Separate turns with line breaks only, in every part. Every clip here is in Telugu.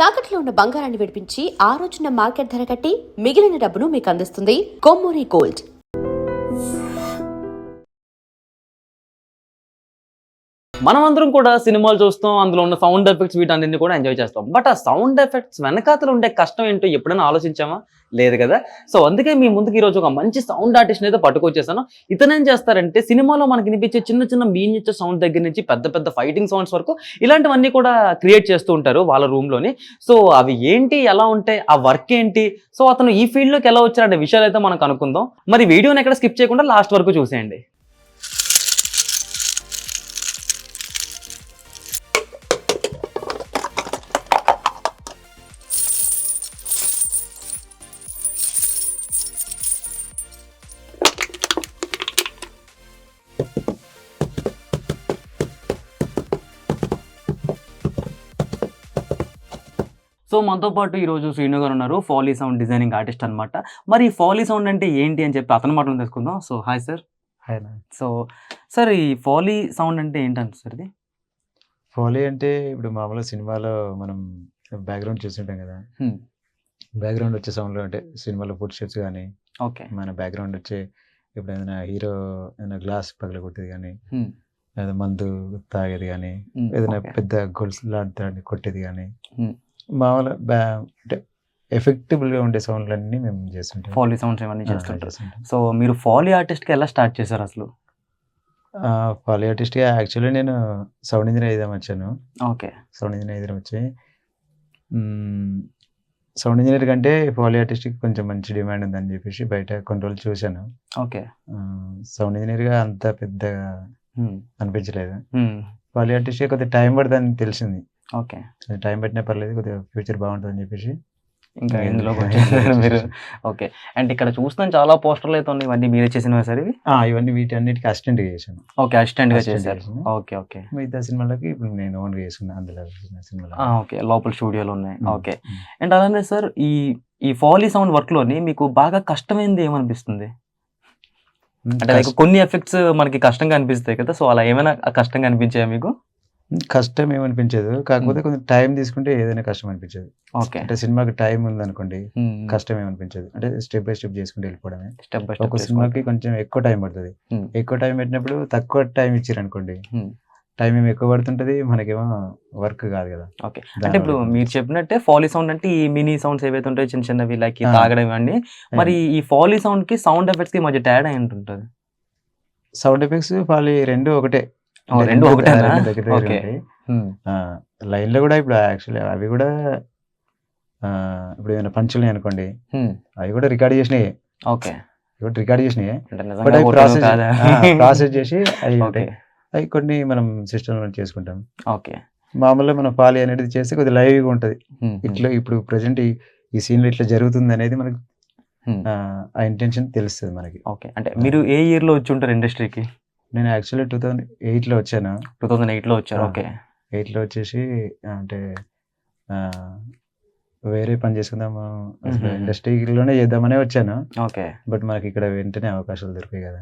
తాకట్లో ఉన్న బంగారాన్ని విడిపించి ఆ రోజున మార్కెట్ ధర కట్టి మిగిలిన డబ్బును మీకు అందిస్తుంది కొమ్మూరి గోల్డ్.
మనమందరం కూడా సినిమాలు చూస్తాం, అందులో ఉన్న సౌండ్ ఎఫెక్ట్స్ వీటన్నింటినీ కూడా ఎంజాయ్ చేస్తాం. బట్ ఆ సౌండ్ ఎఫెక్ట్స్ వెనకాతలు ఉండే కష్టం ఏంటో ఎప్పుడైనా ఆలోచించామా? లేదు కదా. సో అందుకే మీ ముందుకు ఈరోజు ఒక మంచి సౌండ్ ఆర్టిస్ట్ని అయితే పట్టుకొచ్చేసాను. ఇతను ఏం చేస్తారంటే సినిమాలో మనకి వినిపించే చిన్న చిన్న మీనిచ్చే సౌండ్ దగ్గర నుంచి పెద్ద పెద్ద ఫైటింగ్ సౌండ్స్ వరకు ఇలాంటివన్నీ కూడా క్రియేట్ చేస్తూ ఉంటారు వాళ్ళ రూమ్లోని. సో అవి ఏంటి, ఎలా ఉంటాయి, ఆ వర్క్ ఏంటి, సో అతను ఈ ఫీల్డ్లోకి ఎలా వచ్చారనే విషయాలు అయితే మనం కనుక్కుందాం. మరి వీడియోని ఎక్కడ స్కిప్ చేయకుండా లాస్ట్ వరకు చూసేయండి. సో మనతో పాటు ఈరోజు శ్రీను గారు ఉన్నారు, ఫాలీ సౌండ్ డిజైనింగ్ ఆర్టిస్ట్ అనమాట. మరి ఈ ఫాలీ సౌండ్ అంటే ఏంటి అని చెప్పి అతని మాటలు తెలుసుకుందాం. So hi sir.
Hi.
So sir, ఈ ఫాలీ సౌండ్ అంటే ఏంటంటే సార్ ఇది?
ఫాలీ అంటే ఇప్పుడు మామూలుగా సినిమాలో మనం బ్యాక్గ్రౌండ్ చూస్తుంటాం కదా. బ్యాక్గ్రౌండ్ వచ్చే సౌండ్లో అంటే సినిమాలో ఫుడ్ స్టెప్స్ కానీ,
ఓకే,
మన బ్యాక్గ్రౌండ్ వచ్చే ఇప్పుడు ఏదైనా హీరో ఏదైనా గ్లాస్ పగలగొట్టేది కానీ, లేదా మందు తాగేది కానీ, ఏదైనా పెద్ద గొలుసు లాంటి కొట్టేది కానీ, మామూలుగా అంటే ఎఫెక్టిబుల్గా ఉండే సౌండ్లన్నీ మేము చేస్తుంటాం.
ఫాలీ సౌండ్స్ ఇవన్నీ చేస్తుంటారు. సో మీరు ఫాలీ ఆర్టిస్ట్కి ఎలా స్టార్ట్ చేశారు అసలు?
ఫాలీ ఆర్టిస్ట్గా యాక్చువల్లీ నేను సౌండ్ ఇంజనీర్ అయిదాం వచ్చాను.
ఓకే,
సౌండ్ ఇంజనీర్ అయిదాం వచ్చి సౌండ్ ఇంజనీర్ కంటే ఫాలీ ఆర్టిస్ట్కి కొంచెం మంచి డిమాండ్ ఉందని చెప్పేసి బయట కొన్ని రోజులు చూశాను.
ఓకే,
సౌండ్ ఇంజనీర్గా అంత పెద్దగా అనిపించలేదు. ఫాలీ ఆర్టిస్ట్గా కొద్దిగా టైం పడుతుందని తెలిసింది.
ఓకే,
టైం పెట్టినా పర్లేదు, కొద్దిగా ఫ్యూచర్ బాగుంటుందని చెప్పేసి
ఇంకా ఇందులో మీరు. ఓకే, అండ్ ఇక్కడ చూస్తాను చాలా పోస్టర్లు అయితే ఉన్నాయి, ఇవన్నీ మీరే చేసినవి సార్ ఇవి?
ఇవన్నీ వీటన్నిటికీ అసిస్టెంట్గా చేశాను.
ఓకే, అసిస్టెంట్గా చేశారు. ఓకే ఓకే,
మిగతా సినిమాలకి ఇప్పుడు నేను ఓన్గా చేసుకున్నాను. అందులో సినిమాలో
ఓకే, లోపల స్టూడియోలు ఉన్నాయి. ఓకే, అండ్ అలానే సార్ ఈ ఫాలీ సౌండ్ వర్క్లోని మీకు బాగా కష్టమైంది ఏమనిపిస్తుంది? అంటే లైక్ కొన్ని ఎఫెక్ట్స్ మనకి కష్టంగా అనిపిస్తాయి కదా, సో అలా ఏమైనా కష్టంగా అనిపించాయా మీకు?
కష్టం ఏమనిపించదు, కాకపోతే కొంచెం టైం తీసుకుంటే ఏదైనా కష్టం అనిపించదు.
ఓకే,
అంటే సినిమాకి టైం ఉందనుకోండి, కష్టం ఏమనిపించదు. అంటే స్టెప్ బై స్టెప్ చేసుకుంటూ వెళ్ళిపోవడమే.
స్టెప్ బై
ఒక సినిమాకి కొంచెం ఎక్కువ టైం పడుతుంది. ఎక్కువ టైం పెట్టినప్పుడు తక్కువ టైం ఇచ్చారు అనుకోండి, టైం ఏమి ఎక్కువ పడుతుంటది, మనకేమో వర్క్ కాదు కదా.
ఓకే, అంటే ఇప్పుడు మీరు చెప్పినట్టే ఫాలీ సౌండ్ అంటే ఈ మినీ సౌండ్స్ ఏవైతే ఉంటాయో చిన్న చిన్నవి, లైక్ తాగడం ఇవన్నీ. మరి ఈ ఫాలీ సౌండ్ కి సౌండ్ ఎఫెక్ట్స్ కి మధ్య తేడా ఏంటుంటది?
సౌండ్ ఎఫెక్ట్స్ ఫాలీ రెండు ఒకటే.
రెండు ఒకటే.
లైన్ లో కూడా ఇప్పుడు యాక్చువల్లీ అవి కూడా ఇప్పుడు ఏమైనా పంచులు అనుకోండి, అవి కూడా రికార్డ్ చేసినాయి.
ఓకే,
రికార్డ్ చేసినాయి, బట్ అవి ప్రాసెస్ చేసి అవి ఉంటాయి. అవి కొన్ని మనం సిస్టమ్ లో చేసుకుంటాం.
ఓకే,
మామూలుగా మనం ఫాలీ అనేది చేస్తే కొద్దిగా లైవ్ గా ఉంటది. ఇట్లా ఇప్పుడు ప్రెసెంట్ ఈ సీన్ లో ఇట్లా జరుగుతుంది అనేది మనకి ఆ ఇంటెన్షన్ తెలుస్తుంది మనకి.
ఓకే, అంటే మీరు ఏ ఇయర్ లో వచ్చి ఉంటారు ఇండస్ట్రీకి?
నేను యాక్చువల్లీ 2008 లో వచ్చాను.
2008 లో వచ్చారు. ఓకే,
8 లో వచ్చేసి అంటే వేరే పని చేసుకుందాము, ఇండస్ట్రీలోనే చేద్దామనే వచ్చాను.
ఓకే,
బట్ మనకి ఇక్కడ వెంటనే అవకాశాలు దొరికాయి కదా,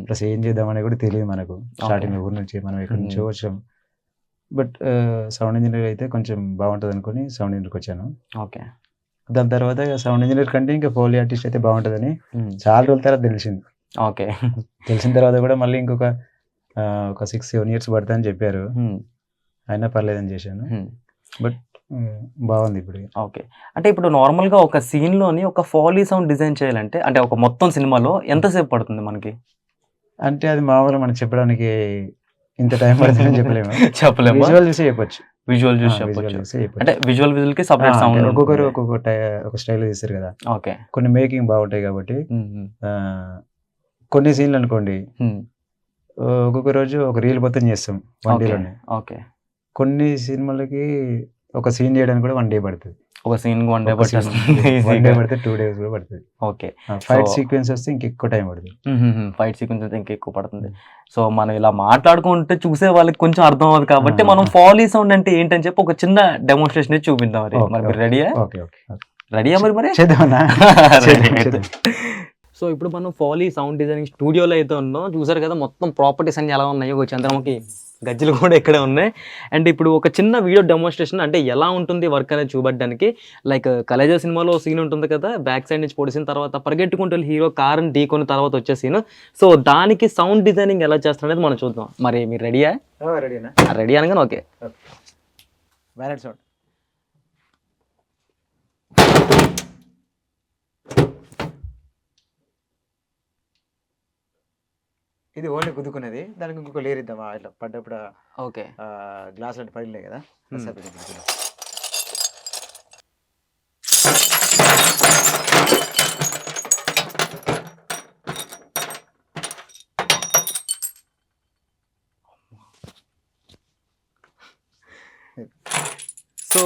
ప్లస్ ఏం చేద్దామని కూడా తెలియదు మనకు. స్టార్టింగ్ ఊరు నుంచి మనం ఎక్కడి నుంచో వచ్చాం. బట్ సౌండ్ ఇంజనీర్ అయితే కొంచెం బాగుంటుంది అనుకుని సౌండ్ ఇంజనీర్కి వచ్చాను.
ఓకే,
దాని తర్వాత సౌండ్ ఇంజనీర్ కంటే ఇంకా ఫోలీ ఆర్టిస్ట్ అయితే బాగుంటుందని చాలా రోజుల తర్వాత తెలిసింది.
ఓకే, తెలిసిన
తర్వాత కూడా మళ్ళీ ఇంకొక 6-7 years పడుతుందని చెప్పారు. అయినా పర్లేదని చేశాను, బట్ బాగుంది ఇప్పుడు.
ఓకే, అంటే ఇప్పుడు నార్మల్గా ఒక సీన్లోని ఒక ఫాలీ సౌండ్ డిజైన్ చేయాలంటే అంటే ఒక మొత్తం సినిమాలో ఎంతసేపు పడుతుంది మనకి?
అంటే అది మామూలుగా మనం చెప్పడానికి ఇంత టైం పడుతుందని చెప్పలేము. విజువల్ చూసి చెప్పొచ్చు.
విజువల్ చూసి చెప్పొచ్చు. అంటే విజువల్ కి సపరేట్ సౌండ్,
ఒక్కొక్కరు ఒక స్టైల్ తీస్తారు కదా.
ఓకే,
కొన్ని మేకింగ్ బాగుంటాయి కాబట్టి కొన్ని సీన్లు అనుకోండి ఒక్కొక్క రోజు ఒక రీల్ మొత్తం చేస్తాం 1 dayలోనే.
ఓకే,
కొన్ని సినిమాలకి ఒక సీన్ చేయడానికి కూడా 1 day పడుతుంది.
ఒక సీన్ 1 day
పడితే 2 days కూడా పడుతుంది.
ఓకే,
ఫైట్ సీక్వెన్స్ వస్తే ఇంకెక్కువ టైం పడుతుంది.
ఫైట్ సీక్వెన్స్ అయితే ఇంకెక్కువ పడుతుంది. సో మనం ఇలా మాట్లాడుకుంటే చూసే వాళ్ళకి కొంచెం అర్థం అవ్వదు కాబట్టి మనం ఫాలీ సౌండ్ అంటే ఏంటని చెప్పి ఒక చిన్న డెమోన్స్ట్రేషన్ చూపిద్దాం. మరి రెడీయా?
ఓకే,
రెడీయా? మరి
చేద్దామన్నా.
సో ఇప్పుడు మనం ఫాలీ సౌండ్ డిజైనింగ్ స్టూడియోలో అయితే ఉన్నాం. చూసారు కదా మొత్తం ప్రాపర్టీస్ అన్ని ఎలా ఉన్నాయో, చంద్రముఖి గజ్జలు కూడా ఇక్కడే ఉన్నాయి. అండ్ ఇప్పుడు ఒక చిన్న వీడియో డెమోన్స్ట్రేషన్, అంటే ఎలా ఉంటుంది వర్క్ అనేది చూపడానికి. లైక్ కలేజా సినిమాలో సీన్ ఉంటుంది కదా, బ్యాక్ సైడ్ నుంచి పొడిసిన తర్వాత పరిగెట్టుకుంటూ వెళ్ళి హీరో కారుని ఢీకొని తర్వాత వచ్చే సీన్. సో దానికి సౌండ్ డిజైనింగ్ ఎలా చేస్తారు అనేది మనం చూద్దాం. మరి మీరు రెడీయా?
రెడీనా?
రెడీ అనగానే ఓకే.
Balance sound. ఇది ఓన్లీ గుద్దుకునేది, దానికి ఇంకొక లేయర్ ఇద్దాం. ఇట్లా పడ్డప్పుడు
ఓకే
గ్లాస్ అంటే పడిలే కదా.
సో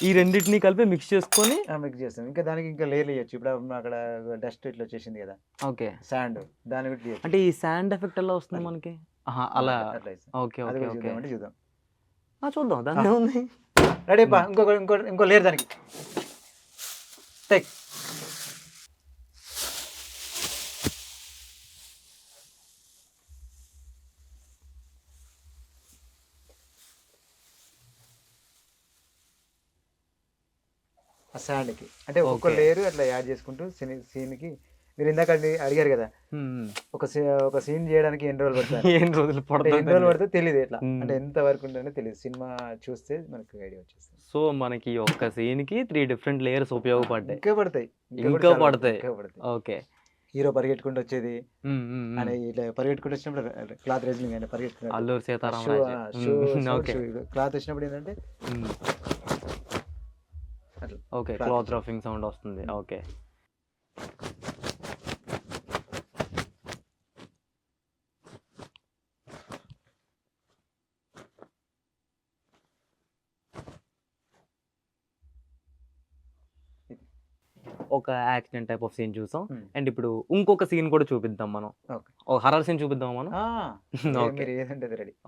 ఈ రెండింటిని కలిపి మిక్స్ చేసుకొని
మిక్స్ చేస్తాం. ఇంకా దానికి ఇంకా లేయర్ వేయచ్చు. ఇప్పుడు అక్కడ డస్ట్ ఇట్లా వచ్చేసింది కదా,
ఓకే
శాండ్, దాని గురించి
అంటే ఈ శాండ్ ఎఫెక్ట్ ఎలా వస్తుంది మనకి? అలా ఓకే ఓకే ఓకే
చూద్దాం.
చూద్దాం, దాన్ని ఉంది.
రెడీ పా. ఇంకో లేయర్ దానికి టేక్. ఆ శాండ్కి అంటే ఒక్కొక్క లేయర్ అట్లా యాడ్ చేసుకుంటూ సీన్కి. మీరు ఇందాక అడిగారు కదా, ఒక సీన్ చేయడానికి ఎన్ని రోజులు పడుతుంది,
ఎన్ని రోజులు
పడుతుందో తెలియదు. ఎట్లా అంటే ఎంత వరకు ఉంటుందో తెలియదు. సినిమా చూస్తే మనకు ఐడియా వచ్చేస్తుంది.
సో మనకి ఒక్క సీన్ కి 3 డిఫరెంట్ లేయర్స్ ఉపయోగపడ్డాయి.
ఇంకా పడతాయి.
ఓకే.
హీరో పరిగెట్టుకుంటూ వచ్చేది అని, ఇట్లా పరిగెట్టుకుంటూ వచ్చినప్పుడు క్లాత్ రేజింగ్ అని పరిగెట్టుకుంటూ,
అల్లూరి సీతారామ
క్లాత్ వచ్చినప్పుడు ఏంటంటే
ఓకే క్లాత్ రఫింగ్ సౌండ్ వస్తుంది. ఓకే ఒక యాక్సిడెంట్ టైప్ ఆఫ్ సీన్ చూసాం. అండ్ ఇప్పుడు ఇంకొక సీన్ కూడా చూపిద్దాం మనం. ఒక హర్రర్ సీన్ చూపిద్దాం మనం.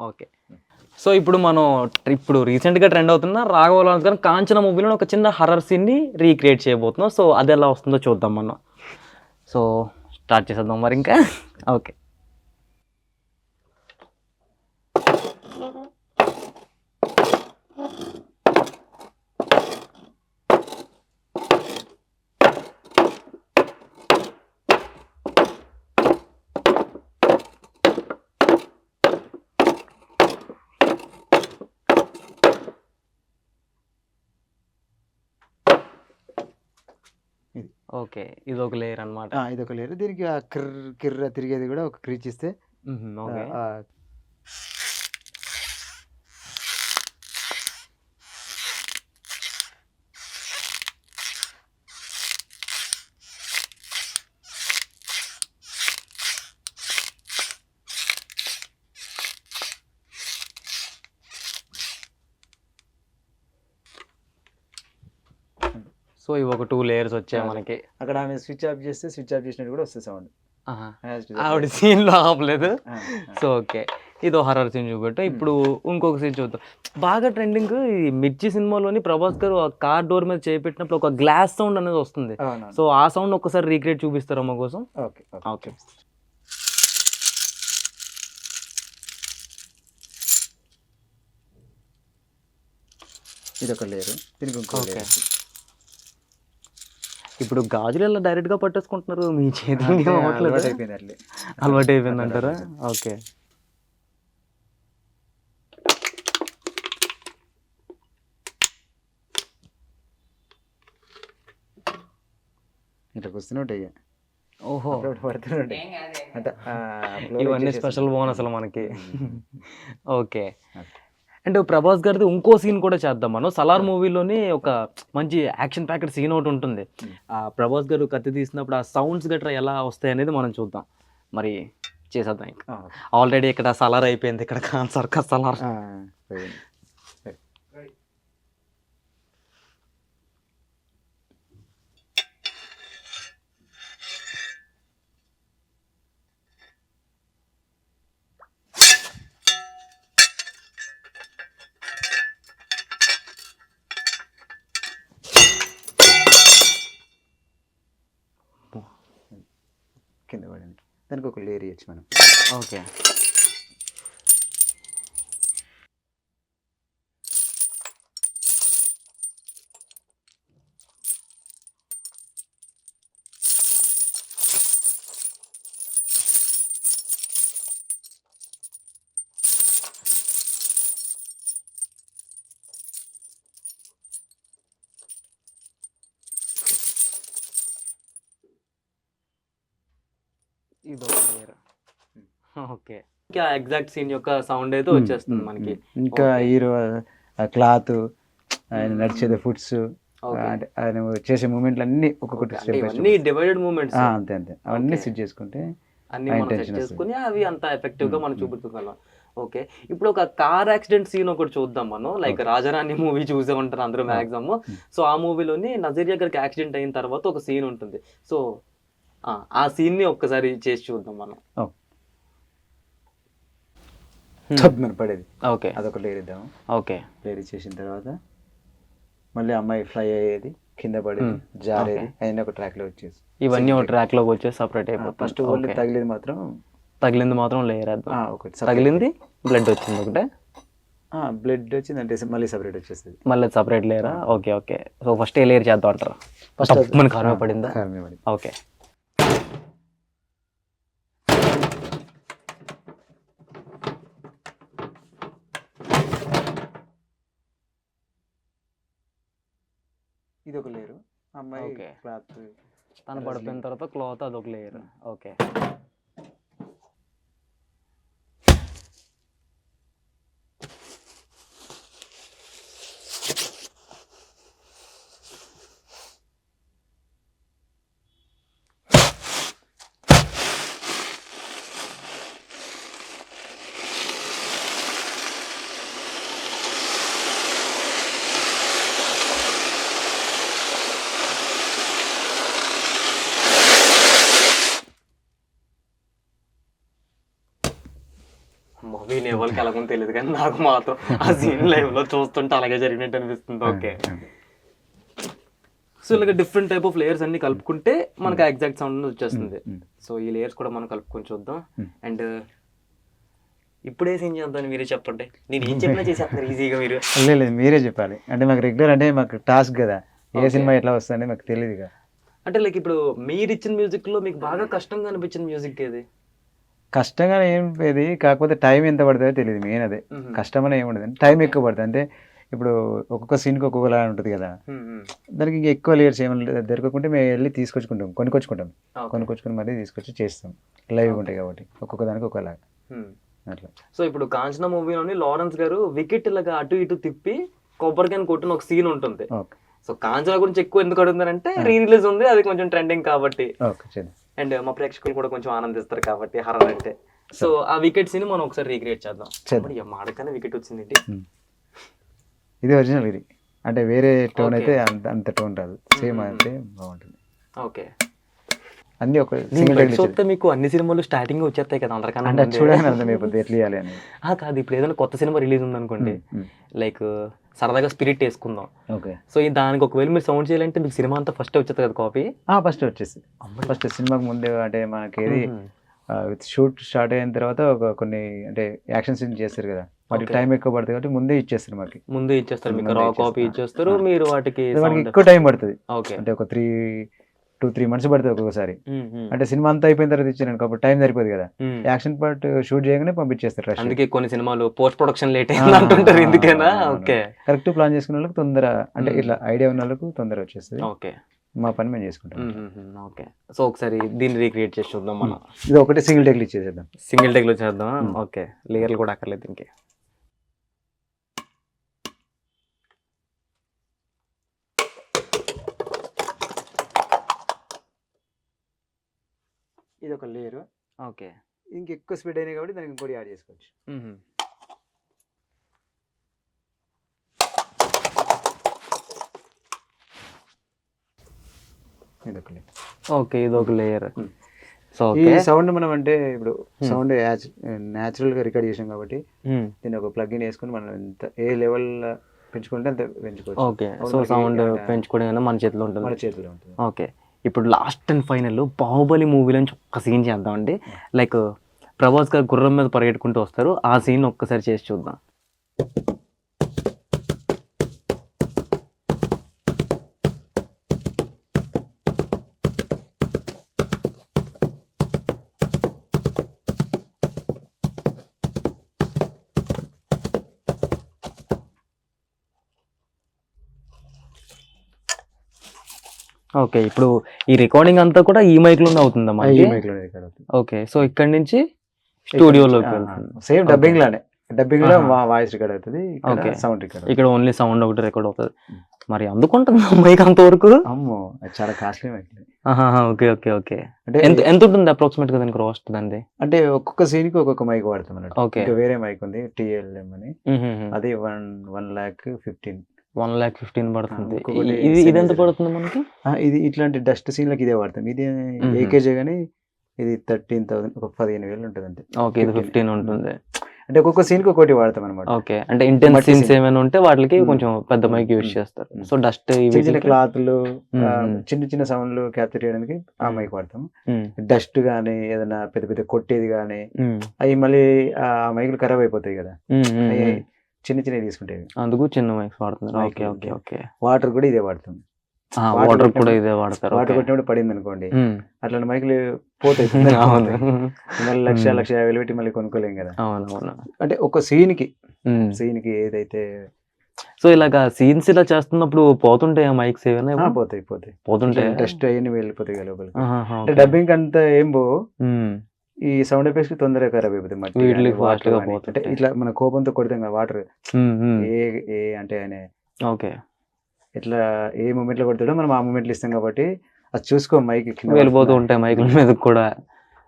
ఓకే. సో ఇప్పుడు మనం రీసెంట్ గా ట్రెండ్ అవుతున్న రాఘవ లారెన్స్ గారు కాంచన మూవీలో ఒక చిన్న హర్రర్ సీన్ ని రీక్రియేట్ చేయబోతున్నాం. సో అది ఎలా వస్తుందో చూద్దాం మనం. సో స్టార్ట్ చేసేద్దాం మరి ఇంకా. ఓకే. ఓకే, ఇది ఒక లేయర్ అన్నమాట.
ఇది ఒక లేయర్. దీనికి కిర్ర తిరిగేది కూడా ఒక క్రీచ్ ఇస్తే
ఓకే. సో ఇవి ఒక 2 లేయర్స్ వచ్చాయి మనకి.
అక్కడ ఆమె స్విచ్ ఆఫ్ చేస్తే స్విచ్ ఆఫ్ చేసినట్టు కూడా వస్తుంది సౌండ్.
ఆవిడ సీన్ లో ఆపలేదు. సో ఓకే, ఇదో హర్రర్ సీన్ చూపెట్టు. ఇప్పుడు ఇంకొక సీన్ చూద్దాం. బాగా ట్రెండింగ్ ఈ మిర్చి సినిమాలోని ప్రభాస్ గారు కార్ డోర్ మీద చేపెట్టినప్పుడు ఒక గ్లాస్ సౌండ్ అనేది వస్తుంది. సో ఆ సౌండ్ ఒక్కసారి రీక్రియేట్ చూపిస్తారా మా కోసం?
Okay okay. ఇది ఒక లేయర్. దీనికి ఇంకో లేయర్.
ఇప్పుడు గాజులు ఎలా డైరెక్ట్ గా పట్టేసుకుంటున్నారు, మీ చేతి అలవాటు అయిపోయింది అంటారా? ఓకే.
ఇట్లా వస్తున్నాయి.
ఓహో,
పడుతున్నాయి అంటే
ఇవన్నీ స్పెషల్ బోనస్ మనకి. ఓకే. అండ్ ప్రభాస్ గారిది ఇంకో సీన్ కూడా చేద్దాం మనం. సలార్ మూవీలోని ఒక మంచి యాక్షన్ ప్యాకెట్ సీన్ ఒకటి ఉంటుంది. ఆ ప్రభాస్ గారు కత్తి తీసినప్పుడు ఆ సౌండ్స్ గట్రా ఎలా వస్తాయి అనేది మనం చూద్దాం. మరి చేసేద్దాం. ఇంకా ఆల్రెడీ ఇక్కడ సలార్ అయిపోయింది, ఇక్కడ ఖాన్ సర్కస్ సలార్.
కింద పడింది. దానికి ఒక లేయర్ ఇవ్వచ్చు మనం.
ఓకే. ఇది ఒక లేయర్. ఓకే. ఇంకా ఎగ్జాక్ట్ సీన్ యొక్క సౌండ్ అయితే వచ్చేస్తుంది మనకి.
ఇంకా హీరో క్లాత్, ఆయన నడిచేది ఫుడ్స్, అంటే ఆయన చేసే మూమెంట్లు అన్ని ఒక్కొక్కటి
డివైడెడ్ మూమెంట్స్.
అంతే అంతే అవన్నీ సెట్ చేసుకుంటే
అన్ని మనం సెట్ చేసుకుని అవి అంత ఎఫెక్టివ్ గా మనం చూపించగలం. ఓకే. ఇప్పుడు ఒక కార్ యాక్సిడెంట్ సీన్ ఒకటి చూద్దాం మనం. లైక్ రాజారాణి మూవీ చూసే ఉంటారు అందరూ మాక్సిమం. సో ఆ మూవీలోని నజీరియా గారికి యాక్సిడెంట్ అయిన తర్వాత ఒక సీన్ ఉంటుంది. సో ఆ సీన్ ని ఒక్కసారి చేసి చూద్దాం మనం.
పడేది.
ఓకే.
అదొక లేయర్ ఇద్దాము.
ఓకే.
లేయర్ చేసిన తర్వాత మళ్ళీ అమ్మాయి ఫ్లై అయ్యేది, కింద పడేది, జారేది, అయినా ఒక ట్రాక్ లో వచ్చేసి
ఇవన్నీ ఒక ట్రాక్ లోకి వచ్చేసి సపరేట్ అయిపోతుంది.
ఫస్ట్ ఓన్లీ తగిలింది మాత్రం లేయర్
ఒకటి తగిలింది, బ్లడ్ వచ్చింది ఒకటే.
బ్లడ్ వచ్చింది అంటే మళ్ళీ సపరేట్ వచ్చేస్తుంది.
మళ్ళీ సపరేట్ లేయరా? Okay. Okay. So first A layer చేద్దాం అంటారా? ఫస్ట్ మన కారమే పడిందా? ఓకే.
ఇది ఒక లేయర్. అమ్మాయి క్లాత్
తను పడిపోయిన తర్వాత క్లాత్ అదొక లేయర్. ఓకే. మూవీ ఎవరికి అలాగని తెలియదు కానీ నాకు మాత్రం ఆ సీన్ లైవ్ లో చూస్తుంటే అలాగే జరిగినట్టు అనిపిస్తుంది. ఓకే. సో ఇలాగ డిఫరెంట్ టైప్ ఆఫ్ లేయర్స్ అన్ని కలుపుకుంటే మనకు ఎగ్జాక్ట్ సౌండ్ వచ్చేస్తుంది. సో ఈ లేయర్స్ కూడా మనం కలుపుకొని చూద్దాం. అండ్ ఇప్పుడే సీన్ చేద్దాం, మీరే చెప్పండి. నేను ఏం చెప్పినా చేసేస్తున్నారు ఈజీగా మీరు.
లేదు మీరే చెప్పాలి. అంటే మాకు రెగ్యులర్ అంటే మాకు టాస్క్ కదా, ఏ సినిమా ఎట్లా వస్తుందని మాకు తెలియదు కదా.
అంటే లైక్ ఇప్పుడు మీరు ఇచ్చిన మ్యూజిక్ లో మీకు బాగా కష్టంగా అనిపించిన మ్యూజిక్ ఏది?
కష్టంగా ఏం పోయేది, కాకపోతే టైం ఎంత పడుతుందో తెలియదు. మెయిన్ అదే కష్టం అని ఏముండదు, టైం ఎక్కువ పడుతుంది. అంటే ఇప్పుడు ఒక్కొక్క సీన్కి ఒక్కొక్కలా ఉంటుంది కదా, దానికి ఇంకా ఎక్కువ లేయర్స్ ఏమైనా దొరకకుంటే మేము వెళ్ళి కొనుక్కొచ్చుకొని మరీ తీసుకొచ్చి చేస్తాం. లైవ్ ఉంటాయి కాబట్టి ఒక్కొక్క దానికి ఒకలాగా అట్లా.
సో ఇప్పుడు కాంచనా మూవీలోని లారెన్స్ గారు వికెట్ ఇలాగా అటు ఇటు తిప్పి కొబ్బరికాయని కొట్టిన ఒక సీన్ ఉంటుంది. సో కాంచనా గురించి ఎక్కువ ఎందుకు అడుగుతున్నారంటే రీ రిలీజ్ ఉంది, అది కొంచెం ట్రెండింగ్ కాబట్టి, అండ్ మా ప్రేక్షకులు కూడా కొంచెం ఆనందిస్తారు కాబట్టి హర్రర్ అంటే. సో ఆ వికెట్ సీన్ మనం ఒకసారి రీక్రియేట్ చేద్దాం. మాడకనే వికెట్ వచ్చింది.
ఇది ఒరిజినల్, ఇది అంటే వేరే టోన్ అయితే అంత టోన్ రాదు, సేమ్ అయితే బాగుంటుంది.
ఓకే.
అన్ని ఒక సింగిల్
చూస్తే మీకు అన్ని సినిమాలు స్టార్టింగ్ వచ్చేస్తాయి కదా అందరికన్నా.
అంటే చూడగానే అర్థం అయిపోతుంది ఎట్లా ఇవ్వాలి అని.
కాదు, ఇప్పుడు ఏదైనా కొత్త సినిమా రిలీజ్ ఉంది అనుకోండి, లైక్ సరదాగా స్పిరిట్ వేసుకుందాం.
ఓకే.
సో దానికి ఒకవేళ మీరు సౌండ్ చేయాలంటే మీకు సినిమా అంతా ఫస్ట్ వచ్చేది కదా కాపీ?
ఫస్ట్ వచ్చేసి ఫస్ట్ సినిమాకి ముందే అంటే మనకి షూట్ స్టార్ట్ అయిన తర్వాత ఒక కొన్ని అంటే యాక్షన్ సీన్ చేస్తారు కదా, వాటికి టైం ఎక్కువ పడుతుంది కాబట్టి ముందే ఇచ్చేస్తారు. మీకు
మీకు రా కాపీ ఇచ్చేస్తారు, మీరు వాటికి
ఎక్కువ టైం పడుతుంది.
ఓకే.
అంటే ఒక 2-3 months పడుతుంది ఒక్కొక్కసారి. అంటే సినిమా అంతా అయిపోయిన తర్వాత ఇచ్చాను కాబట్టి టైం సరిపోదు కదా, యాక్షన్ పార్ట్ షూట్ చేయగానే పంపించేస్తారు.
అందుకే కొన్ని సినిమాలు పోస్ట్ ప్రొడక్షన్ లేట్ అయింది అంటుంటారు. ఎందుకైనా ఓకే,
కరెక్ట్ ప్లాన్ చేసుకున్న వాళ్ళకి తొందర, అంటే ఇట్లా ఐడియా ఉన్న వాళ్ళకు తొందర వచ్చేస్తుంది.
ఓకే.
మా పని మేము చేసుకుంటాం.
ఓకే. సో ఒకసారి దీన్ని రీక్రియేట్ చేసి చూద్దాం మనం.
ఇది ఒకటి సింగిల్ టేక్లు ఇచ్చేసేద్దాం.
సింగిల్ టేక్లో చేద్దాం. ఓకే. లేయర్లు కూడా అక్కర్లేదు ఇంకే.
ఇది ఒక లేయర్.
ఓకే.
ఇంకెక్కువ స్పీడ్ అయినాయి కాబట్టి దానికి ఇంకోటి యాడ్ చేసుకోవచ్చు.
ఓకే. ఇది ఒక లేయర్. సో
ఈ సౌండ్ మనం అంటే ఇప్పుడు సౌండ్ న్యాచురల్ గా రికార్డ్ చేసాం కాబట్టి దీన్ని ఒక ప్లగ్ ఇన్ వేసుకుని మనం ఎంత ఏ లెవెల్ పెంచుకుంటే అంత పెంచుకోవచ్చు.
ఓకే. సో సౌండ్ పెంచుకోవడం మన చేతిలో ఉంటుంది.
మన చేతిలో ఉంటుంది.
ఓకే. ఇప్పుడు లాస్ట్ అండ్ ఫైనల్ బాహుబలి మూవీలో నుంచి ఒక్క సీన్ చేద్దామండి. లైక్ ప్రభాస్ గారు గుర్రం మీద పరిగెట్టుకుంటూ వస్తారు, ఆ సీన్ ఒక్కసారి చేసి చూద్దాం. ఓకే, ఇప్పుడు ఈ రికార్డింగ్ అంతా కూడా ఈ మైక్ లోనే అవుతుందా?
ఈ మైక్ లో రికార్డ్ అవుతుంది.
ఓకే, సో ఇక్కడ నుంచి స్టూడియోలోకి వెళ్తుంది.
సేమ్ డబ్బింగ్ లానే, డబ్బింగ్ లో వాయిస్ రికార్డ్ అవుతుంది,
Okay.
Sound record.
ఇక్కడ ఓన్లీ సౌండ్ ఒకటి రికార్డ్ అవుతుంది. మరి అందుకుంటుంది మైక్ అంతవరకు?
అమ్మో, అది చాలా costly mic.
Okay okay okay.
అంటే
ఎంత ఉంటుంది అప్రాక్సిమేట్ గా దానికి కాస్ట్ దాన్ని?
అంటే ఒక్కొక్క సీన్ కి ఒక్కొక్క మైక్ వాడతాం అన్నట్టు.
Okay.
ఇంకా వేరే మైక్ ఉంది TLM అని, అది 1,15,000.
1,15,000 పడుతుంది.
ఇంకొకటి
ఇది ఎంత పడుతుంది మనకి?
ఇది ఇట్లాంటి డస్ట్ సీన్లకి ఇదే వాడతాం. ఇది ఏకేజే గానీ ఇది 13,000, ఒక 15,000 ఉంటుంది అంతే.
ఓకే, ఇది 15 ఉంటుంది.
అంటే ఒక్కొక్క సీన్ కి ఒకటి వాడతాం అనమాట.
ఓకే, అంటే ఇంటెన్స్ సీన్స్ ఏమైనా ఉంటే వాటికి కొంచెం పెద్ద మైక్ యూజ్ చేస్తారు. సో డస్ట్
చిన్న చిన్న క్లాత్లు, చిన్న చిన్న సౌండ్లు క్యాప్చర్ చేయడానికి ఆ మైక్ వాడతాం. డస్ట్ గానీ ఏదైనా పెద్ద పెద్ద కొట్టేది గానీ అవి మళ్ళీ ఆ మైకులు ఖరాబ్ అయిపోతాయి కదా, అవి చిన్న చిన్నవి తీసుకుంటేవి,
అందుకు చిన్న మైక్స్ వాడుతున్నారు. Okay okay okay.
వాటర్ కూడా ఇదే వాడతాం.
వాటర్ కూడా ఇదే వాడతారు.
వాటర్ కొట్టినప్పుడు పడింది అనుకోండి, అట్లాంటి మైకులు పోతాయి. మళ్ళీ 1,50,000 పెట్టి మళ్ళీ కొనుక్కోలేం కదా.
అవునవును.
అంటే ఒక సీన్ కి ఏదైతే.
సో ఇలాగా సీన్స్ ఇలా చేస్తున్నప్పుడు పోతుంటాయి ఆ మైక్స్ ఏమైనా? పోతుంటాయి,
డస్ట్ అవన్నీ వెళ్ళిపోతాయి కదా లోపలికి. అంటే డబ్బింగ్ అంతా ఏం పోవు, ఈ సౌండ్ ఎఫెక్ట్స్ తొందరగా ఖరాబ్ అయిపోతాయి. అంటే ఇట్లా మన కోపంతో కొడతాం కదా వాటర్, ఏ అంటే ఆయన
ఓకే
ఇట్లా ఏ మూమెంట్ లో కొడతాడో మనం ఆ మూమెంట్ లో ఇస్తాం కాబట్టి అది చూసుకో మైక్
వెళ్ళిపోతూ ఉంటాయి మైకుల మీద కూడా.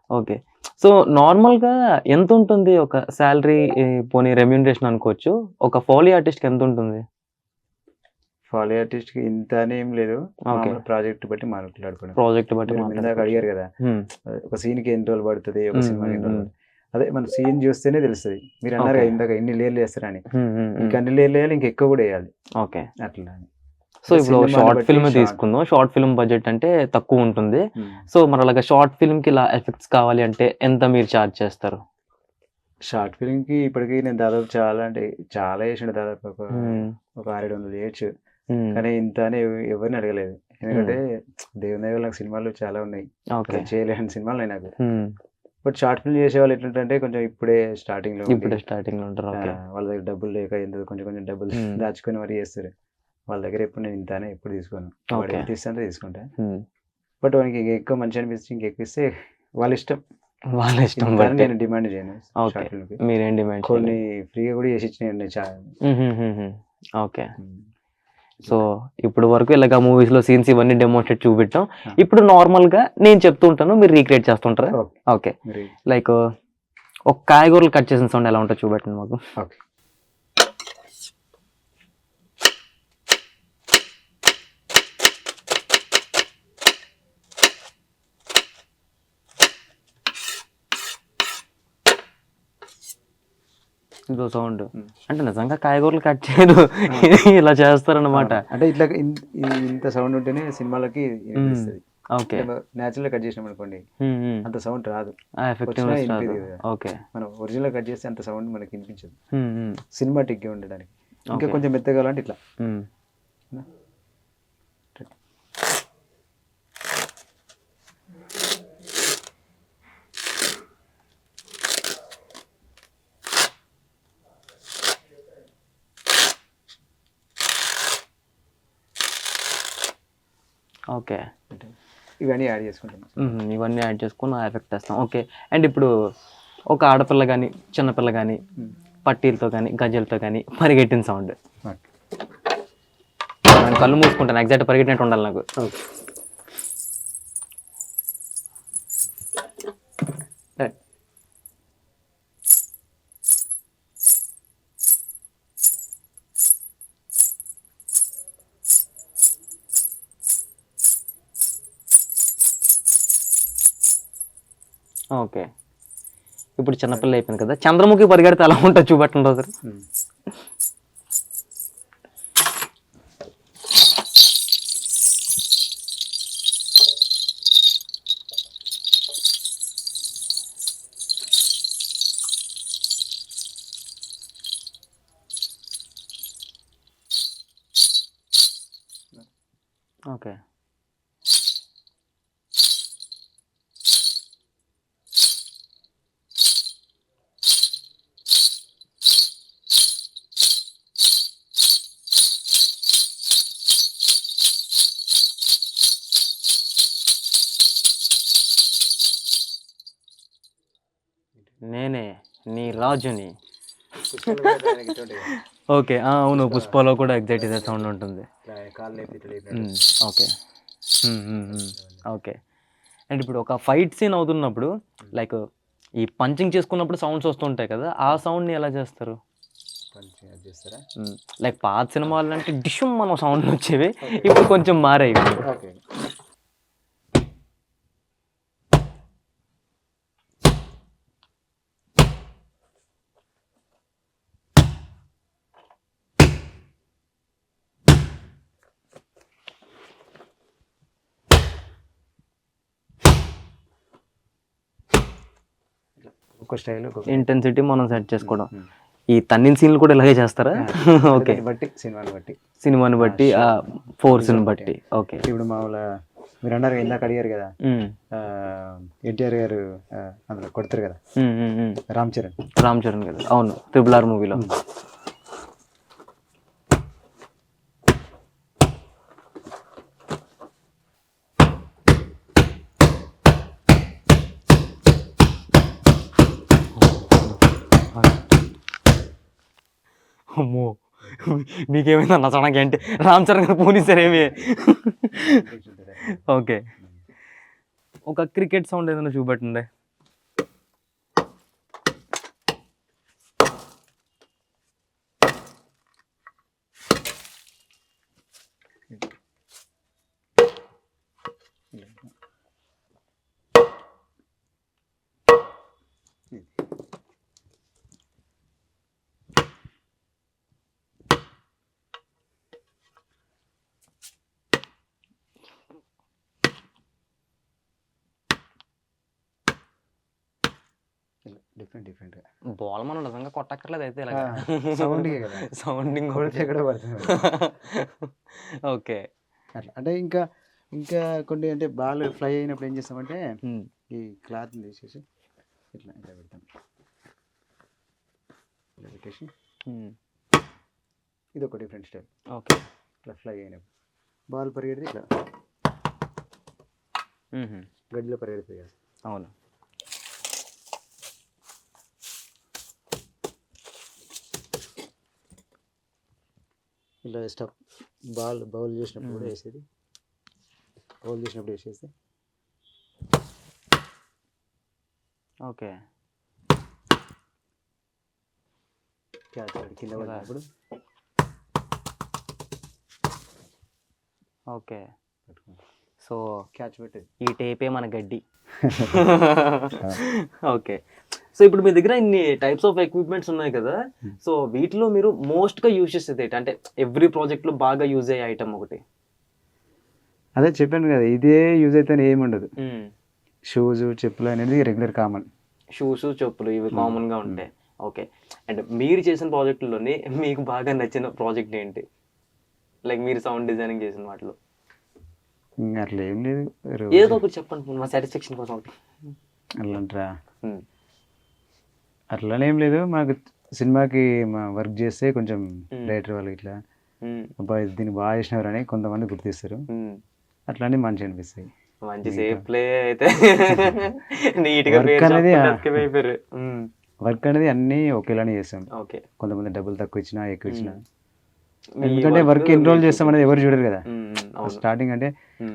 ఓకే, సో నార్మల్ గా ఎంత ఉంటుంది ఒక శాలరీ, పోనీ రెమ్యూనరేషన్ అనుకోవచ్చు, ఒక ఫోలీ ఆర్టిస్ట్ కి ఎంత ఉంటుంది?
ఫోలీ ఆర్టిస్ట్ కి ఇంత అని ఏం లేదు, ప్రాజెక్ట్ బట్టి మాట్లాడుకోవడం.
ప్రాజెక్ట్ బట్టి
ఇందాక అడిగారు కదా, ఒక సీన్ కి ఎన్ని రోజులు పడుతుంది, ఒక సినిమాకి ఎన్ని రోజులు. అదే మన సీన్ చూస్తేనే తెలుస్తుంది. మీరు అన్నారు కదా ఇందాక ఎన్ని లేయర్లు చేస్తారని, ఇంకా అన్ని లేయర్లు వేయాలి, ఇంకా ఎక్కువ కూడా వేయాలి.
ఓకే,
అట్లా.
సో ఇప్పుడు షార్ట్ ఫిల్మ్ తీసుకుందాం. షార్ట్ ఫిల్మ్ బడ్జెట్ అంటే తక్కువ ఉంటుంది. సో మరి అలాగా షార్ట్ ఫిల్మ్ కి ఇలా ఎఫెక్ట్స్ కావాలి అంటే ఎంత మీరు చార్జ్ చేస్తారు?
షార్ట్ ఫిల్మ్ కి ఇప్పటికి నేను దాదాపు చాలా వేసిన, దాదాపు ఒక 600 చేయొచ్చు. కానీ ఇంత అని ఎవరిని అడగలేదు, ఎందుకంటే దేవుని దగ్గర నాకు సినిమాలు చాలా ఉన్నాయి, చేయలేని సినిమాలు ఉన్నాయి నాకు. బట్ షార్ట్ ఫిల్మ్ చేసే వాళ్ళు ఎట్లుంటే కొంచెం ఇప్పుడే స్టార్టింగ్ లో
ఉంటారు,
వాళ్ళ దగ్గర డబ్బులు లేక ఎందుకు కొంచెం కొంచెం డబ్బులు దాచుకొని మరి చేస్తారు. వాళ్ళ దగ్గర ఎప్పుడు నేను ఇంతనే ఎప్పుడు తీసుకోను, వాడు ఎంత ఇస్తే తీసుకుంటా. బట్ వానికి ఎక్కువ మంచి అనిపిస్తే ఇంకెక్కువ ఇస్తే వాళ్ళ ఇష్టం, నేను డిమాండ్ చేయను.
మీరేం డిమాండ్?
కొన్ని ఫ్రీగా కూడా చేసి ఇచ్చినాయండి చాలా.
ఓకే, సో ఇప్పుడు వరకు ఇలాగ మూవీస్ లో సీన్స్ ఇవన్నీ డెమోన్స్ట్రేట్ చూపెట్టాం. ఇప్పుడు నార్మల్ గా నేను చెప్తూ ఉంటాను, మీరు రీక్రియేట్ చేస్తుంటారా? ఓకే, లైక్ ఒక కాయగూరలు కట్ చేసిన సౌండ్ ఎలా ఉంటుందో చూపెట్టండి మాకు.
ఓకే,
ఇదో సౌండ్ అంటే నిజంగా కాయగూరలు కట్ చేయదు, ఇలా చేస్తారన్నమాట.
అంటే ఇట్లా ఇంత సౌండ్ ఉంటేనే సినిమాలకి వినిపిస్తుంది.
ఓకే,
నేచురల్ కట్ చేసినాం అనుకోండి అంత సౌండ్ రాదు.
ఓకే,
మనం ఒరిజినల్ కట్ చేస్తే అంత సౌండ్ మనకి వినిపించదు, సినిమాటిక్ గా ఉండడానికి. ఇంకా కొంచెం మెత్తగా అంటే ఇట్లా.
ఓకే,
ఇవన్నీ యాడ్ చేసుకుంటాం.
ఇవన్నీ యాడ్ చేసుకుని ఎఫెక్ట్ చేస్తాం. ఓకే, అండ్ ఇప్పుడు ఒక ఆడపిల్ల కానీ చిన్నపిల్ల కానీ పట్టీలతో కానీ గజ్జలతో కానీ పరిగెట్టిన సౌండ్, నేను కళ్ళు మూసుకుంటాను, ఎగ్జాక్ట్ పరిగెట్టినట్టు ఉండాలి నాకు. ఓకే, ఇప్పుడు చిన్నపిల్ల అయిపోయింది కదా, చంద్రముఖి పరిగెడితే ఎలా ఉంటుంది చూపెట్టండి సార్. ఓకే. నేనే నీ రాజుని. ఓకే. అవును, పుష్పలో కూడా ఎగ్జాక్ట్ ఇదే సౌండ్ ఉంటుంది. ఓకే. ఓకే. అండ్ ఇప్పుడు ఒక ఫైట్ సీన్ అవుతున్నప్పుడు లైక్ ఈ పంచింగ్ చేసుకున్నప్పుడు సౌండ్స్ వస్తుంటాయి కదా, ఆ సౌండ్ని ఎలా చేస్తారు? లైక్ పాత సినిమాలు అంటే డిషుమ్ మనం సౌండ్ వచ్చేవి, ఇప్పుడు కొంచెం మారాయి.
ఒక స్టైల్
ఇంటెన్సిటీ మనం సెట్ చేసుకోవడం. ఈ తన్నిన సీన్లు కూడా ఇలాగే చేస్తారా? ఓకే.
బట్టి
సినిమాని బట్టి ఫోర్స్ని బట్టి. ఓకే.
ఇప్పుడు మామూలుగా మీరు అన్నారు ఇందాక అడిగారు కదా, ఎన్టీఆర్ గారు అందులో కొడతారు కదా రామ్ చరణ్
కదా. అవును, RRR మూవీలో. అమ్మో, మీకేమైంది అన్న సడన్గా అంటే రామ్ చరణ్ గారు పోలీసారేమి? ఓకే. ఒక క్రికెట్ సౌండ్ ఏదైనా చూపెట్టండి.
డిఫరెంట్
బాల్ మనం నిజంగా కొట్టక్కర్లేదు అయితే
సౌండింగ్
ఓకే.
అట్లా అంటే ఇంకా కొన్ని అంటే బాల్ ఫ్లై అయినప్పుడు ఏం చేస్తామంటే ఈ క్లాత్ తీసేసి ఇట్లా పెడతాం, ఇలా పెట్టేసి ఇది ఒక డిఫరెంట్ స్టైల్.
ఓకే.
ఇట్లా ఫ్లై అయినప్పుడు బాల్ పరిగెడితే ఇట్లా గడ్డిలో పరిగెడుతుంది కదా.
అవును.
ఇలా స్టప్ బౌల్ చేసినప్పుడు కూడా వేసేది, బౌల్ చేసినప్పుడు వేసేస్తే.
ఓకే.
క్యాచ్ కింద పడినప్పుడు
ఓకే. సో
క్యాచ్ పెట్టేది.
ఈ టేపే మన గడ్డి. ఓకే. సో ఇప్పుడు మీ దగ్గర ఇన్ని టైప్స్ ఆఫ్ ఎక్విప్మెంట్స్ ఉన్నాయి కదా, సో వీటిలో మీరు మోస్ట్గా యూజ్ చేసేది ఏంటి? అంటే ఎవ్రీ ప్రాజెక్ట్లో బాగా యూజ్ అయ్యే ఐటమ్ ఒకటి.
అదే చెప్పాను కదా, ఇదే యూజ్ అయితే ఏమి ఉండదు. షూస్ చెప్పులు అనేది రెగ్యులర్ కామన్.
షూస్ చెప్పులు ఇవి కామన్గా ఉంటాయి. ఓకే. అండ్ మీరు చేసిన ప్రాజెక్టుల్లోని మీకు బాగా నచ్చిన ప్రాజెక్ట్ ఏంటి? లైక్ మీరు సౌండ్ డిజైనింగ్ చేసిన వాటిలో.
అట్లా ఏం లేదు,
ఏదో ఒకటి చెప్పండి మా సాటిస్ఫాక్షన్ కోసం. ఒకటి
అట్లా అంటారా? అట్లానే ఏం లేదు, మాకు సినిమాకి వర్క్ చేస్తే కొంచెం డైరెక్టర్ వాళ్ళు ఇట్లా అబ్బాయి దీన్ని బాగా చేసినారు అని కొంతమంది గుర్తిస్తారు, అట్లానే మంచి అనిపిస్తాయి.
మంచి సేఫ్ ప్లే అయితే నీట్గా
వర్క్ అనేది అన్ని ఒకేలానే చేస్తాం.
ఓకే.
కొంతమంది డబ్బులు తక్కువ ఇచ్చినా ఎక్కువ ఇచ్చినా, ఎందుకంటే వర్క్ ఎన్ని రోజులు చేస్తాం అనేది ఎవరు చూడరు కదా. స్టార్టింగ్ అంటే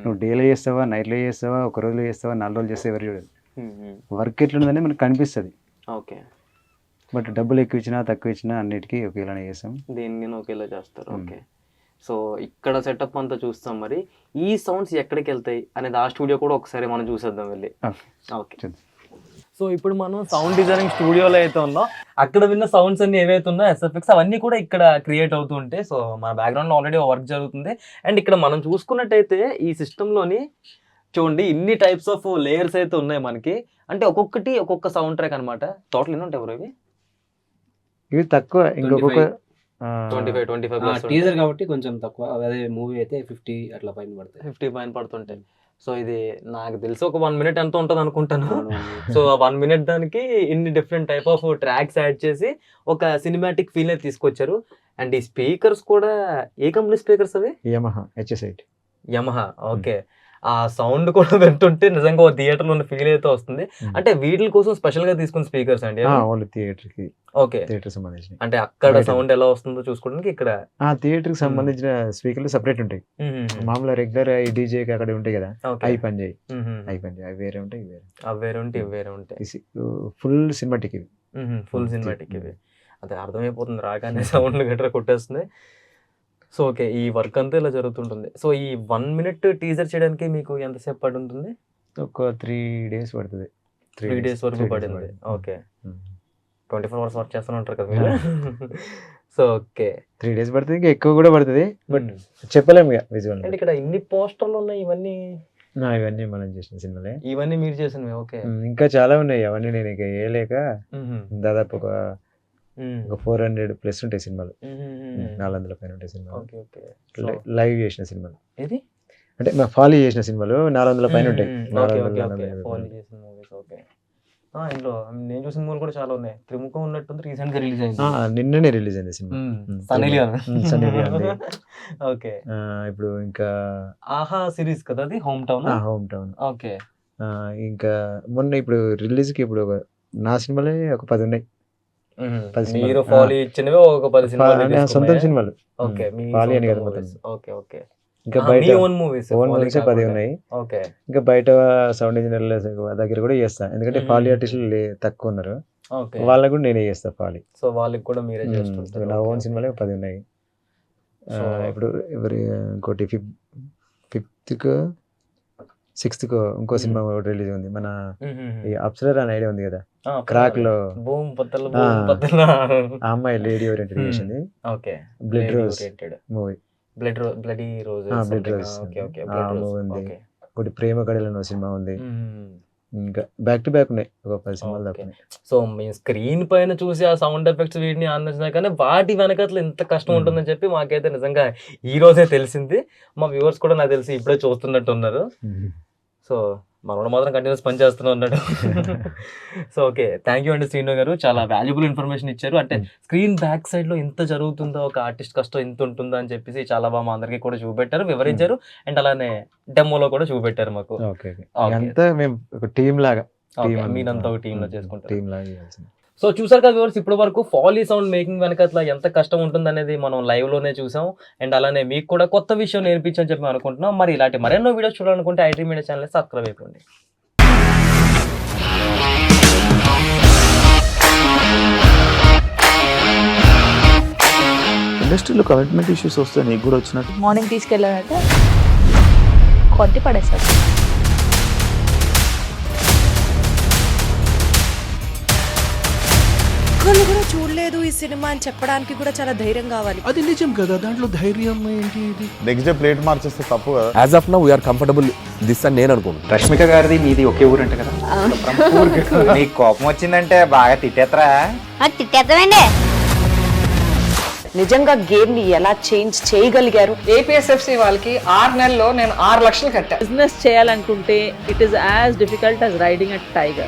నువ్వు డేలో చేస్తావా, నైట్లో చేస్తావా, ఒక రోజులో చేస్తావా, 4 రోజులు చేస్తే ఎవరు చూడరు. వర్క్ ఎట్లుందని మనకు కనిపిస్తుంది.
ఓకే.
బట్ డబ్బులు ఎక్కువ ఇచ్చినా తక్కువ ఇచ్చినా అన్నిటికీ ఒకేలానే చేస్తాం,
దేన్ని ఒకేలా చేస్తారు. ఓకే. సో ఇక్కడ సెటప్ అంతా చూస్తాం. మరి ఈ సౌండ్స్ ఎక్కడికి వెళ్తాయి అనేది ఆ స్టూడియో కూడా ఒకసారి మనం చూసేద్దాం వెళ్ళి. ఓకే. సో ఇప్పుడు మనం సౌండ్ డిజైనింగ్ స్టూడియోలో అయితే ఉన్నాం. అక్కడ విన్న సౌండ్స్ అన్ని ఏవైతే ఉన్నాయో ఎస్ఎఫ్ఎక్స్ అవన్నీ కూడా ఇక్కడ క్రియేట్ అవుతూ ఉంటాయి. సో మన బ్యాక్గ్రౌండ్లో ఆల్రెడీ వర్క్ జరుగుతుంది. అండ్ ఇక్కడ మనం చూసుకున్నట్టయితే ఈ సిస్టంలోని చూడండి ఇన్ని టైప్స్ ఆఫ్ లేయర్స్ అయితే ఉన్నాయి మనకి. అంటే ఒక్కొక్కటి ఒక్కొక్క సౌండ్ ట్రాక్ అనమాట. టోటల్ ఎన్ని ఉంటాయి బ్రో ఇవి?
ఇవి తక్కువ, ఇంకొక
25 ప్లస్
టీజర్ కాబట్టి కొంచెం తక్కువ, అదే మూవీ అయితే 50 అట్లా పైన పడతాయి.
50 పైన పడుతుంటాయి. సో ఇది నాకు తెలిసి ఒక 1 మినిట్ ఎంత ఉంటుంది అనుకుంటాను. సో ఆ 1 మినిట్ దానికి ఇన్ని different type of tracks add చేసి ఒక సినిమాటిక్ ఫీల్ అయితే తీసుకొచ్చారు. అండ్ ఈ స్పీకర్స్ కూడా ఏ కంపెనీ స్పీకర్స్ అవి?
Yamaha HS8.
యమహా. ఓకే. ఆ సౌండ్ కూడా వింటుంటే నిజంగా ఒక థియేటర్ లో ఉన్న ఫీల్ అయితే వస్తుంది. అంటే వీటి కోసం స్పెషల్ గా తీసుకున్న స్పీకర్స్ అండి?
Only theatre
okay.
థియేటర్ సంబంధించిన,
అంటే అక్కడ సౌండ్ ఎలా వస్తుందో చూసుకోవడానికి ఇక్కడ
థియేటర్ కి సంబంధించిన స్పీకర్లు సెపరేట్ ఉంటాయి. మామూలుగా రెగ్యులర్ ఈ డీజే అక్కడ ఉంటాయి కదా, అవి పని చేయి, అవి వేరే ఉంటాయి,
అవి వేరే ఉంటాయి.
ఫుల్ సినిమాటిక్ ఇవి.
ఫుల్ సినిమాటిక్ ఇవి. అదే అర్థమైపోతుంది రాగానే సౌండ్ గట్రా కొట్టేస్తుంది. సో ఓకే, ఈ వర్క్ అంతా ఇలా జరుగుతుంటుంది. సో ఈ 1 మినిట్ టీజర్ చేయడానికి మీకు ఎంతసేపు పడి ఉంటుంది?
ఒక 3 days పడుతుంది.
3 days వరకు పడింది. ఓకే. 24 hours వర్క్ చేస్తూనే ఉంటారు కదా మీరు. సో ఓకే,
3 days పడుతుంది, ఇంకా ఎక్కువ కూడా పడుతుంది, బట్ చెప్పలేము ఇక విజువల్.
అంటే ఇక్కడ ఇన్ని పోస్టర్లు ఉన్నాయి, ఇవన్నీ
మనం చేసిన సినిమాలే,
ఇవన్నీ మీరు చేసినవి? ఓకే.
ఇంకా చాలా ఉన్నాయి, అవన్నీ నేను ఇక వేయలేక దాదాపు ఒక 400 ప్లస్ ఉంటాయి సినిమాలు, 400 పైన ఉంటాయి సినిమాలు, లైవ్ చేసిన సినిమాలు.
ఇది
అంటే ఫాలో చేసిన సినిమాలు 400 పైన ఉంటాయి.
ఇందులో నేను చూసిన మూవీలు కూడా చాలా ఉన్నాయి. త్రిముఖం ఉన్నట్టుంది, రీసెంట్ గా రిలీజ్ అయింది.
నిన్ననే రిలీజ్ అయింది సినిమా,
సన్నీ లియోన్. ఓకే.
ఇప్పుడు ఇంకా
ఆహా సిరీస్ కదా అది, హోమ్ టౌన్. ఓకే.
ఇంకా మొన్న ఇప్పుడు రిలీజ్ కి ఇప్పుడు నా సినిమాలే ఒక 10 ఉన్నాయి.
మీరు ఫాలో ఇచ్చినవి ఒక 10 సినిమాలు,
సొంతం సినిమాలు.
ఓకే.
ఫాలో అని కదా మొత్తం.
Okay okay.
ఇంకా బయట
ఓన్ మూవీస్
10 ఉన్నాయి.
ఓకే.
ఇంకా బయట సౌండ్ ఇంజనీర్ల దగ్గర కూడా చేస్తా, ఎందుకంటే ఫాలీ ఆర్టిస్టులు తక్కువ ఉన్నారు, వాళ్ళకు కూడా నేనే చేస్తా ఫాలీ.
సో వాళ్ళకి కూడా మీరే చేస్తుంటారు.
నా ఓన్ సినిమాలే 10 ఉన్నాయి. ఇప్పుడు ఇంకోటి 5th 6th ఇంకో సినిమా రిలీజ్ ఉంది, మన ఈ అప్సరా అనే ఐడియా ఉంది కదా, క్రాక్ లో ఆ అమ్మాయి లేడీ ఓరియంటెడ్ చేసింది.
Okay.
Blood rose movie,
bloody rose
ఉంది. ఒకటి ప్రేమ కడలను సినిమా ఉంది. ఇంకా బ్యాక్ టు బ్యాక్ ఉన్నాయి, ఒక 10 సినిమాలు దాకా.
సో మీ స్క్రీన్ పైన చూసి ఆ సౌండ్ ఎఫెక్ట్స్ వీటిని ఆనందించినా కానీ వాటి వెనకట్లు ఎంత కష్టం ఉంటుందని చెప్పి మాకైతే నిజంగా ఈ రోజే తెలిసింది. మా వ్యూవర్స్ కూడా నాకు తెలిసి ఇప్పుడే చూస్తున్నట్టు ఉన్నారు. సో మనోడు మాత్రం కంటిన్యూస్ పని చేస్తూనే ఉన్నాడు. సో ఓకే, థ్యాంక్ యూ అండి శ్రీను గారు, చాలా వాల్యుబుల్ ఇన్ఫర్మేషన్ ఇచ్చారు. అంటే స్క్రీన్ బ్యాక్ సైడ్ లో ఎంత జరుగుతుందో, ఒక ఆర్టిస్ట్ కష్టం ఎంత ఉంటుందో అని చెప్పేసి చాలా బాగా మా అందరికీ కూడా చూపెట్టారు, వివరించారు. అండ్ అలానే డెమోలో కూడా చూపెట్టారు మాకు.
అంతా మేము ఒక టీం లాగా,
మీరంతా ఒక టీమ్ లో చేసుకుంటారు.
టీం లాగా చేయాల్సింది.
సో చూసారు కదా వ్యూవర్స్, ఇప్పటి వరకు ఫాలీ సౌండ్ మేకింగ్ వెనక అట్లా ఎంత కష్టం ఉంటుంది అనేది మనం లైవ్ లోనే చూసాం. అండ్ అలానే మీకు కూడా కొత్త విషయం నేర్పించని చెప్పి అనుకుంటున్నాం. మరి ఇలాంటి మరెన్నో వీడియోస్ చూడాలనుకుంటే ఐటీ మీడియా ఛానల్ సబ్స్క్రైబ్ అయిపోండి.
ఇండస్ట్రీలో కమిట్మెంట్ ఇష్యూస్ వస్తే నీకు కూడా వచ్చినట్టు?
మార్నింగ్ తీసుకెళ్ళానంటే కొట్టి పడేస్తారు.
ఒక్కళ్ళు కూడా చూడలేదు ఈ సినిమా అని చెప్పడానికి కూడా చాలా ధైర్యం కావాలి.
అది నిజం కదా, దాంట్లో ధైర్యం ఏంటి? ఇది
నెక్స్ట్ డే ప్లేట్ మార్చేస్తే తప్పు కదా.
As of now we are comfortable this అని నేను అనుకుంటున్నాను.
రష్మిక గారిది మీది ఒకే ఊరు అంట కదా? నీకు కోపం వచ్చిందంటే బాగా తిట్టేత్తరా?
తిట్టేద్దామండి.
నిజంగా గేమ్ ని ఎలా చేంజ్ చేయగలిగారు?
ఏపీఎస్ఎఫ్సి వాళ్ళకి 6 నెలల్లో నేను 6 లక్షలు కట్టా.
బిజినెస్ చేయాలనుకుంటే it is as difficult as riding a tiger.